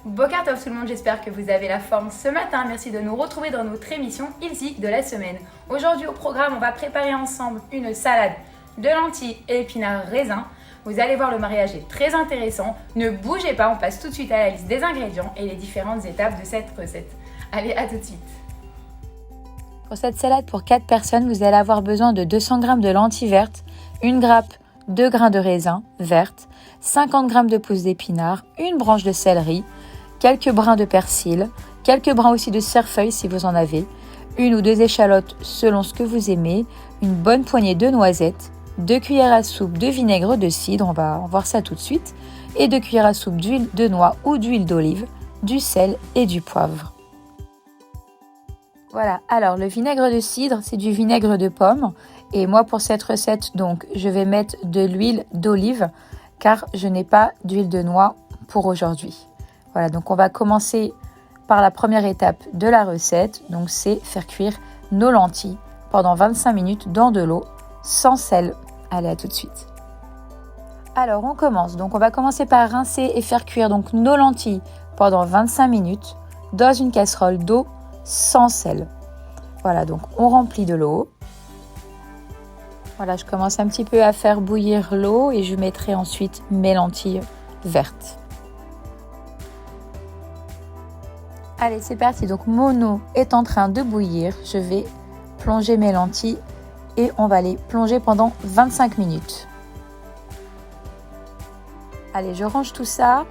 Boker Tov tout le monde, j'espère que vous avez la forme ce matin. Merci de nous retrouver dans notre émission Easy de la semaine. Aujourd'hui au programme, on va préparer ensemble une salade de lentilles et épinards raisins. Vous allez voir, le mariage est très intéressant. Ne bougez pas, on passe tout de suite à la liste des ingrédients et les différentes étapes de cette recette. Allez, à tout de suite. Pour cette salade pour 4 personnes, vous allez avoir besoin de 200 g de lentilles vertes, une grappe, 2 grains de raisin vertes, 50 g de pousses d'épinards, une branche de céleri, quelques brins de persil, quelques brins aussi de cerfeuil si vous en avez, une ou 2 échalotes selon ce que vous aimez, une bonne poignée de noisettes, 2 cuillères à soupe de vinaigre de cidre, on va voir ça tout de suite, et 2 cuillères à soupe d'huile de noix ou d'huile d'olive, du sel et du poivre. Voilà, alors le vinaigre de cidre, c'est du vinaigre de pomme. Et moi, pour cette recette, donc, je vais mettre de l'huile d'olive car je n'ai pas d'huile de noix pour aujourd'hui. Voilà, donc on va commencer par la première étape de la recette. Donc, c'est faire cuire nos lentilles pendant 25 minutes dans de l'eau sans sel. Allez, à tout de suite. Alors, on commence. Donc, on va commencer par rincer et faire cuire donc nos lentilles pendant 25 minutes dans une casserole d'eau sans sel. Voilà, donc on remplit de l'eau. Voilà, je commence un petit peu à faire bouillir l'eau et je mettrai ensuite mes lentilles vertes. Allez, c'est parti. Donc mon eau est en train de bouillir. Je vais plonger mes lentilles et on va les plonger pendant 25 minutes. Allez, je range tout ça.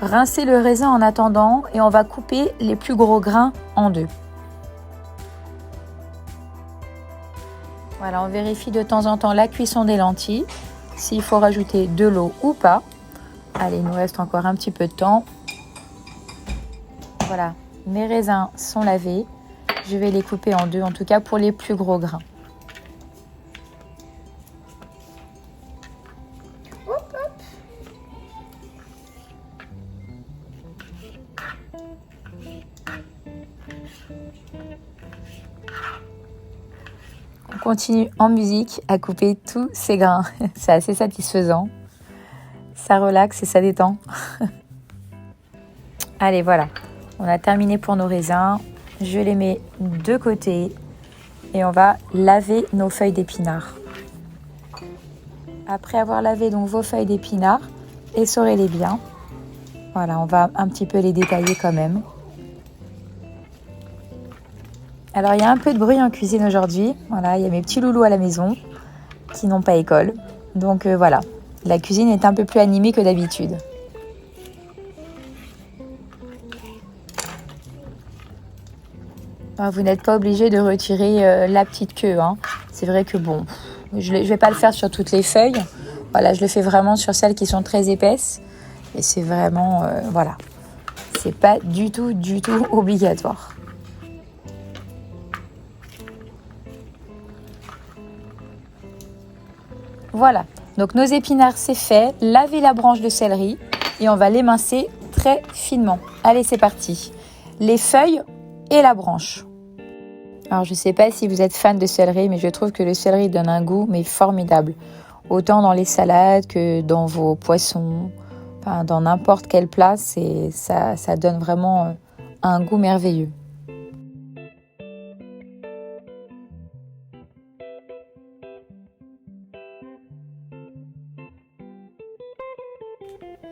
Rincer le raisin en attendant et on va couper les plus gros grains en deux. Voilà, on vérifie de temps en temps la cuisson des lentilles, s'il faut rajouter de l'eau ou pas. Allez, il nous reste encore un petit peu de temps. Voilà, mes raisins sont lavés. Je vais les couper en deux, en tout cas pour les plus gros grains. On continue en musique à couper tous ces grains. C'est assez satisfaisant. Ça relaxe et ça détend. Allez, voilà. On a terminé pour nos raisins. Je les mets de côté et on va laver nos feuilles d'épinards. Après avoir lavé donc vos feuilles d'épinards, essorez-les bien. Voilà, on va un petit peu les détailler quand même. Alors, il y a un peu de bruit en cuisine aujourd'hui. Voilà, il y a mes petits loulous à la maison qui n'ont pas école. Donc voilà, la cuisine est un peu plus animée que d'habitude. Vous n'êtes pas obligé de retirer la petite queue. Hein. C'est vrai que bon, je vais pas le faire sur toutes les feuilles. Voilà, je le fais vraiment sur celles qui sont très épaisses. Et c'est vraiment, voilà, c'est pas du tout obligatoire. Voilà, donc nos épinards c'est fait, lavez la branche de céleri et on va l'émincer très finement. Allez, c'est parti. Les feuilles et la branche. Alors je ne sais pas si vous êtes fan de céleri, mais je trouve que le céleri donne un goût mais formidable. Autant dans les salades que dans vos poissons, enfin, dans n'importe quel plat, ça donne vraiment un goût merveilleux.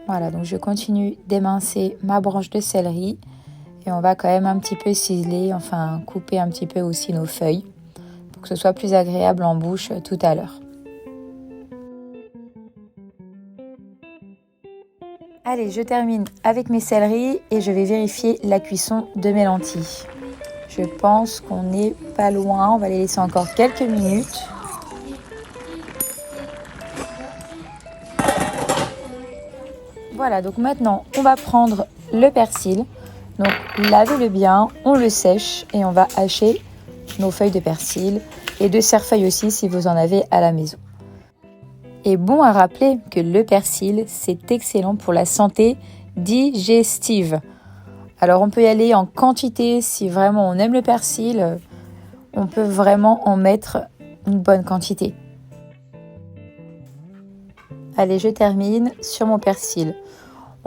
Voilà, donc je continue d'émincer ma branche de céleri et on va quand même un petit peu ciseler, enfin couper un petit peu aussi nos feuilles pour que ce soit plus agréable en bouche tout à l'heure. Allez, je termine avec mes céleris et je vais vérifier la cuisson de mes lentilles. Je pense qu'on n'est pas loin, on va les laisser encore quelques minutes. Voilà, donc maintenant, on va prendre le persil. Donc, lavez-le bien, on le sèche et on va hacher nos feuilles de persil et de cerfeuil aussi si vous en avez à la maison. Et bon à rappeler que le persil, c'est excellent pour la santé digestive. Alors, on peut y aller en quantité si vraiment on aime le persil. On peut vraiment en mettre une bonne quantité. Allez, je termine sur mon persil.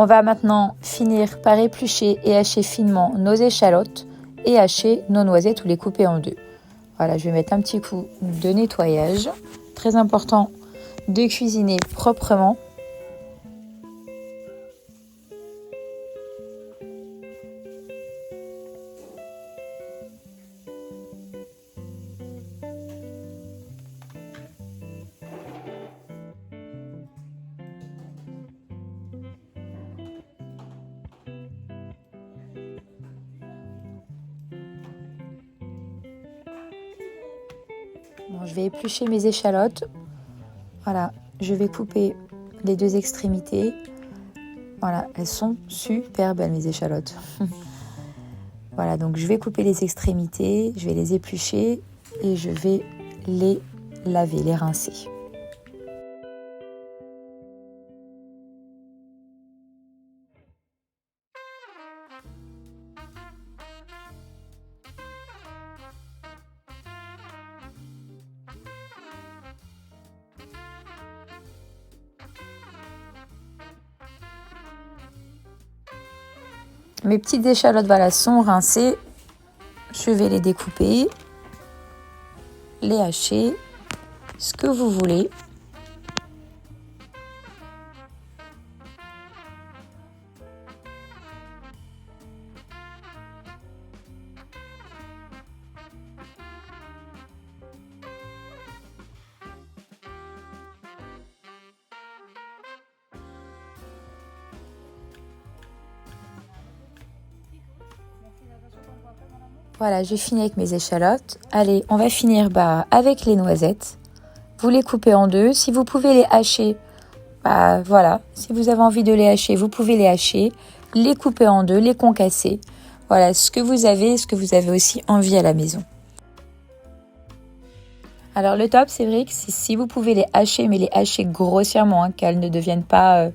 On va maintenant finir par éplucher et hacher finement nos échalotes et hacher nos noisettes ou les couper en deux. Voilà, je vais mettre un petit coup de nettoyage. Très important de cuisiner proprement. Bon, je vais éplucher mes échalotes. Voilà, je vais couper les deux extrémités. Voilà, elles sont super belles mes échalotes. Voilà, donc je vais couper les extrémités, je vais les éplucher et je vais les laver, les rincer. Mes petites échalotes voilà, sont rincées. Je vais les découper, les hacher, ce que vous voulez. Voilà, j'ai fini avec mes échalotes. Allez, on va finir avec les noisettes. Vous les coupez en deux. Si vous pouvez les hacher, voilà. Si vous avez envie de les hacher, vous pouvez les hacher. Les couper en deux, les concasser. Voilà, ce que vous avez aussi envie à la maison. Alors le top, c'est vrai que si vous pouvez les hacher, mais les hacher grossièrement, hein, qu'elles ne deviennent pas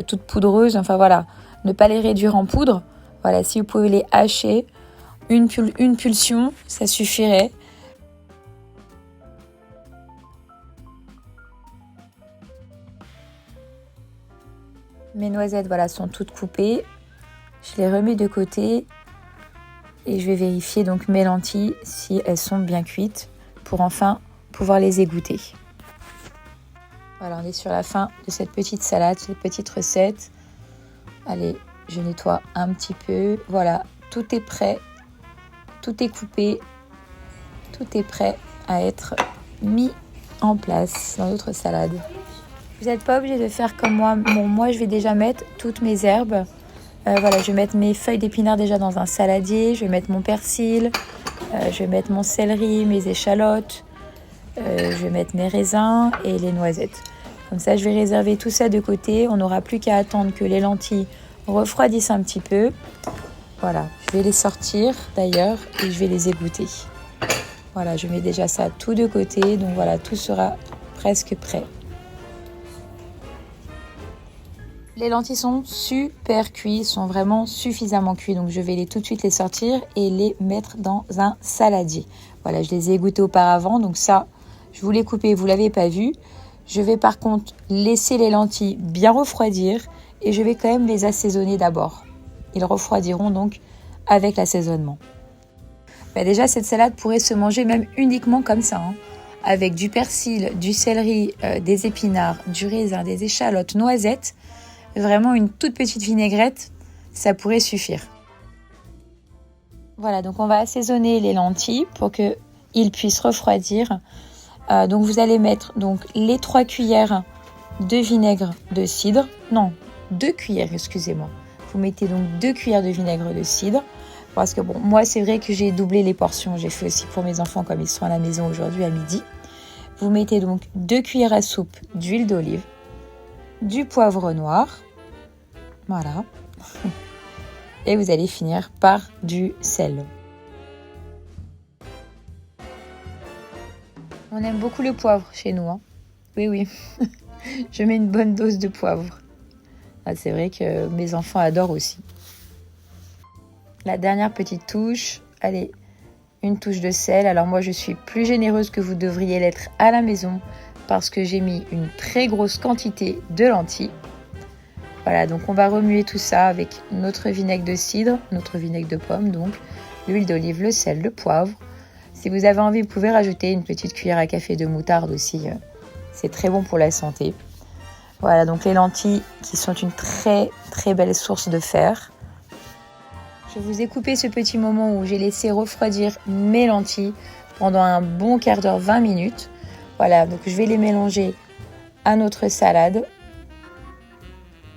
toutes poudreuses. Enfin voilà, ne pas les réduire en poudre. Voilà, si vous pouvez les hacher, une pulsion, ça suffirait. Mes noisettes voilà, sont toutes coupées. Je les remets de côté et je vais vérifier donc mes lentilles si elles sont bien cuites pour enfin pouvoir les égoutter. Voilà, on est sur la fin de cette petite salade, cette petite recette. Allez, je nettoie un petit peu. Voilà, tout est prêt. Tout est coupé, tout est prêt à être mis en place dans notre salade. Vous n'êtes pas obligé de faire comme moi. Bon, moi, je vais déjà mettre toutes mes herbes. Voilà, je vais mettre mes feuilles d'épinards déjà dans un saladier. Je vais mettre mon persil. Je vais mettre mon céleri, mes échalotes. Je vais mettre mes raisins et les noisettes. Comme ça, je vais réserver tout ça de côté. On n'aura plus qu'à attendre que les lentilles refroidissent un petit peu. Voilà, je vais les sortir d'ailleurs et je vais les égoutter. Voilà, je mets déjà ça tout de côté. Donc voilà, tout sera presque prêt. Les lentilles sont super cuits, sont vraiment suffisamment cuits. Donc je vais tout de suite les sortir et les mettre dans un saladier. Voilà, je les ai égouttées auparavant. Donc ça, je vous l'ai coupé, vous ne l'avez pas vu. Je vais par contre laisser les lentilles bien refroidir et je vais quand même les assaisonner d'abord. Ils refroidiront donc avec l'assaisonnement. Déjà, cette salade pourrait se manger même uniquement comme ça, hein, avec du persil, du céleri, des épinards, du raisin, des échalotes, noisettes. Vraiment une toute petite vinaigrette, ça pourrait suffire. Voilà, donc on va assaisonner les lentilles pour qu'ils puissent refroidir. Donc vous allez mettre donc, les 3 cuillères de vinaigre de cidre. Non, 2 cuillères, excusez-moi. Vous mettez donc 2 cuillères de vinaigre de cidre. Parce que bon, moi c'est vrai que j'ai doublé les portions. J'ai fait aussi pour mes enfants comme ils sont à la maison aujourd'hui à midi. Vous mettez donc 2 cuillères à soupe d'huile d'olive, du poivre noir. Voilà. Et vous allez finir par du sel. On aime beaucoup le poivre chez nous, hein. Oui. Je mets une bonne dose de poivre. C'est vrai que mes enfants adorent aussi. La dernière petite touche, allez, une touche de sel. Alors moi, je suis plus généreuse que vous devriez l'être à la maison parce que j'ai mis une très grosse quantité de lentilles. Voilà, donc on va remuer tout ça avec notre vinaigre de cidre, notre vinaigre de pomme, donc l'huile d'olive, le sel, le poivre. Si vous avez envie, vous pouvez rajouter une petite cuillère à café de moutarde aussi. C'est très bon pour la santé. Voilà, donc les lentilles qui sont une très très belle source de fer. Je vous ai coupé ce petit moment où j'ai laissé refroidir mes lentilles pendant un bon quart d'heure, 20 minutes. Voilà, donc je vais les mélanger à notre salade.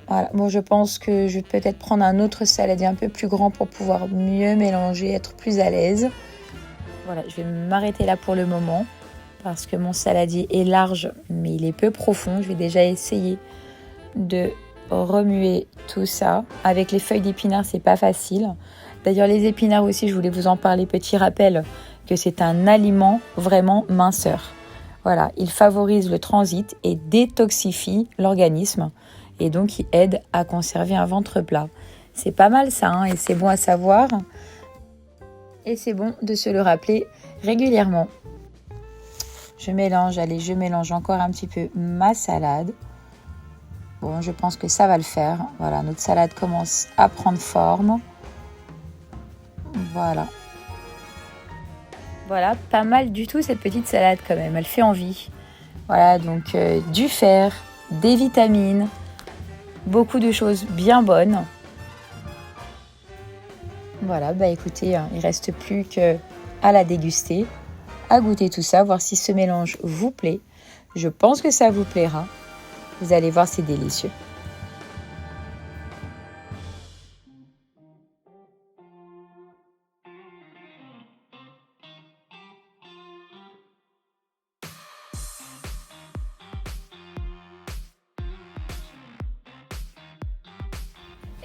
Voilà, bon, je pense que je vais peut-être prendre un autre saladier un peu plus grand pour pouvoir mieux mélanger, être plus à l'aise. Voilà, je vais m'arrêter là pour le moment parce que mon saladier est large mais il est peu profond. Je vais déjà essayer de remuer tout ça. Avec les feuilles d'épinards, c'est pas facile. D'ailleurs, les épinards aussi, je voulais vous en parler. Petit rappel que c'est un aliment vraiment minceur. Voilà, il favorise le transit et détoxifie l'organisme. Et donc, il aide à conserver un ventre plat. C'est pas mal ça, hein, et c'est bon à savoir. Et c'est bon de se le rappeler régulièrement. Je mélange encore un petit peu ma salade. Bon, je pense que ça va le faire. Voilà, notre salade commence à prendre forme. Voilà. Voilà, pas mal du tout cette petite salade quand même. Elle fait envie. Voilà, donc du fer, des vitamines. Beaucoup de choses bien bonnes. Voilà, bah écoutez, il ne reste plus qu'à la déguster, à goûter tout ça, voir si ce mélange vous plaît. Je pense que ça vous plaira. Vous allez voir, c'est délicieux.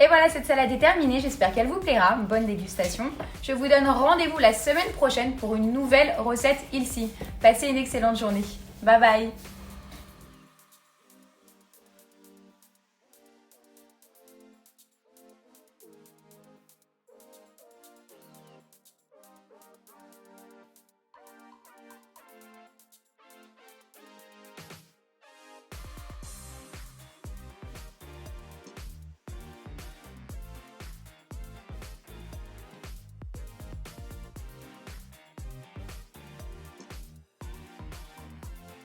Et voilà, cette salade est terminée, j'espère qu'elle vous plaira. Bonne dégustation. Je vous donne rendez-vous la semaine prochaine pour une nouvelle recette ici. Passez une excellente journée. Bye bye.